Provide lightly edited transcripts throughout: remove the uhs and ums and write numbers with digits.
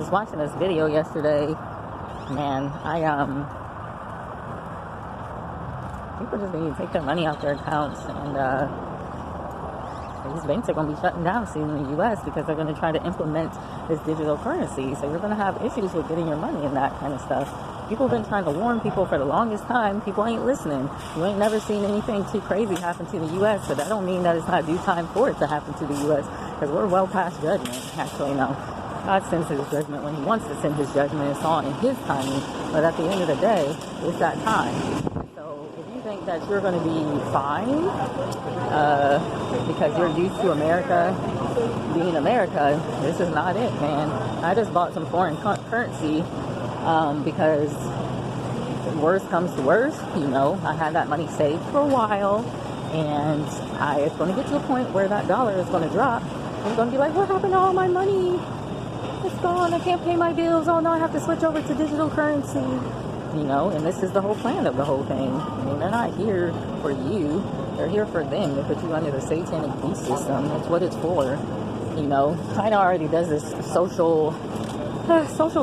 was watching this video yesterday. Man, people just need to take their money out their accounts, and these banks are going to be shutting down soon in the U.S. because they're going to try to implement this digital currency. So you're going to have issues with getting your money and that kind of stuff. People have been trying to warn people for the longest time. People ain't listening. You ain't never seen anything too crazy happen to the U.S., but that don't mean that it's not due time for it to happen to the U.S. because we're well past judgment. Actually, no. God sends his judgment when he wants to send his judgment. It's all in his timing. But at the end of the day, it's that time. So if you think that you're going to be fine because you're used to America being America, this is not it, man. I just bought some foreign currency because worst comes to worst, I had that money saved for a while, and it's going to get to a point where that dollar is going to drop. I'm going to be like, what happened to all my money? It's gone. I can't pay my bills. Oh no, I have to switch over to digital currency. And this is the whole plan of the whole thing. I mean, they're not here for you. They're here for them to put you under the satanic beast system. That's what it's for. China already does this social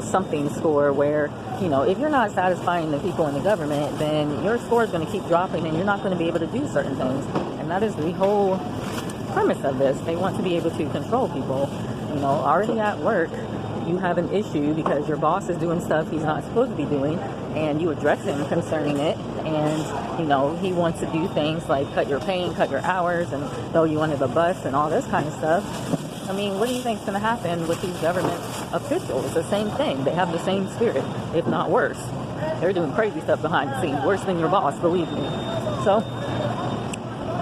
something score where, if you're not satisfying the people in the government, then your score is going to keep dropping and you're not going to be able to do certain things. And that is the whole premise of this. They want to be able to control people. Already at work, you have an issue because your boss is doing stuff he's not supposed to be doing, and you address him concerning it, and he wants to do things like cut your pay and cut your hours and throw you under the bus and all this kind of stuff. I mean, what do you think is going to happen with these government officials? The same thing. They have the same spirit, if not worse. They're doing crazy stuff behind the scenes, worse than your boss, believe me. So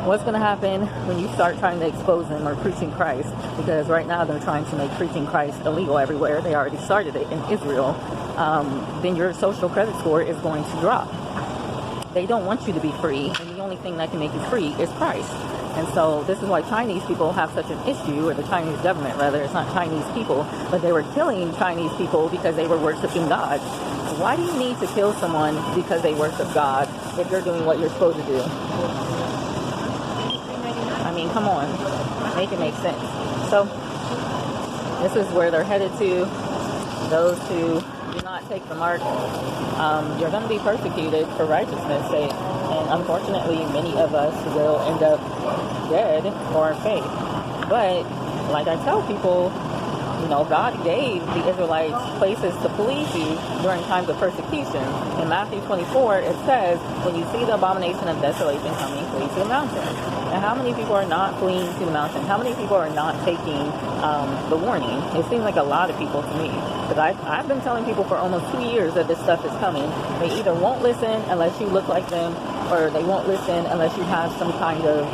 what's going to happen when you start trying to expose them or preaching Christ? Because right now they're trying to make preaching Christ illegal everywhere. They already started it in Israel. Then your social credit score is going to drop. They don't want you to be free, and the only thing that can make you free is Christ. And so this is why Chinese people have such an issue, or the Chinese government rather. It's not Chinese people, but they were killing Chinese people because they were worshiping God. Why do you need to kill someone because they worship God if you're doing what you're supposed to do? I mean, come on, make it make sense. So this is where they're headed to. Those who do not take the mark, you're going to be persecuted for righteousness' sake, and unfortunately many of us will end up dead for our faith. But like I tell people, God gave the Israelites places to flee to during times of persecution. In Matthew 24, it says, when you see the abomination of desolation coming, flee to the mountain. And how many people are not fleeing to the mountain? How many people are not taking the warning? It seems like a lot of people to me. Because I've been telling people for almost 2 years that this stuff is coming. They either won't listen unless you look like them, or they won't listen unless you have some kind of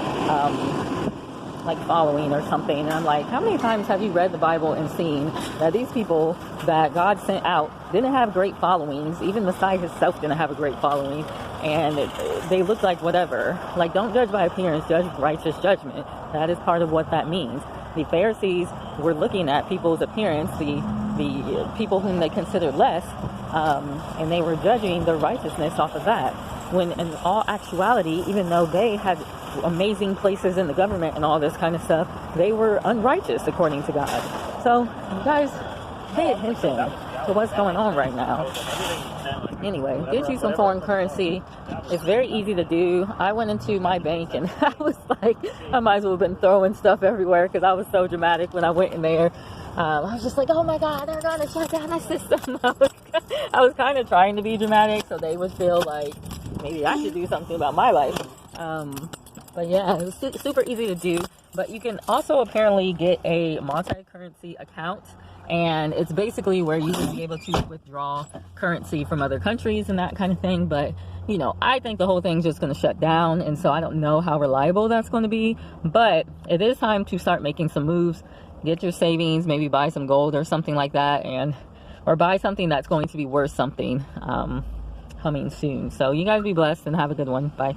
following or something. And I'm like, how many times have you read the Bible and seen that these people that God sent out didn't have great followings? Even Messiah himself didn't have a great following, and they look like whatever. Like, don't judge by appearance, judge righteous judgment. That is part of what that means. The Pharisees were looking at people's appearance, the people whom they considered less, and they were judging their righteousness off of that. When in all actuality, even though they had amazing places in the government and all this kind of stuff, they were unrighteous according to God. So you guys pay attention to what's going on right now. Anyway, get you some foreign currency. It's very easy to do. I went into my bank and I was like, I might as well have been throwing stuff everywhere because I was so dramatic when I went in there. I was just like, oh my God, they're going to shut down my system. I was kind of trying to be dramatic so they would feel like maybe I should do something about my life. But yeah, it was super easy to do. But you can also apparently get a multi-currency account, and it's basically where you will be able to withdraw currency from other countries and that kind of thing. But I think the whole thing's just going to shut down, and so I don't know how reliable that's going to be. But it is time to start making some moves. Get your savings, maybe buy some gold or something like that, or buy something that's going to be worth something coming soon. So you guys be blessed and have a good one. Bye.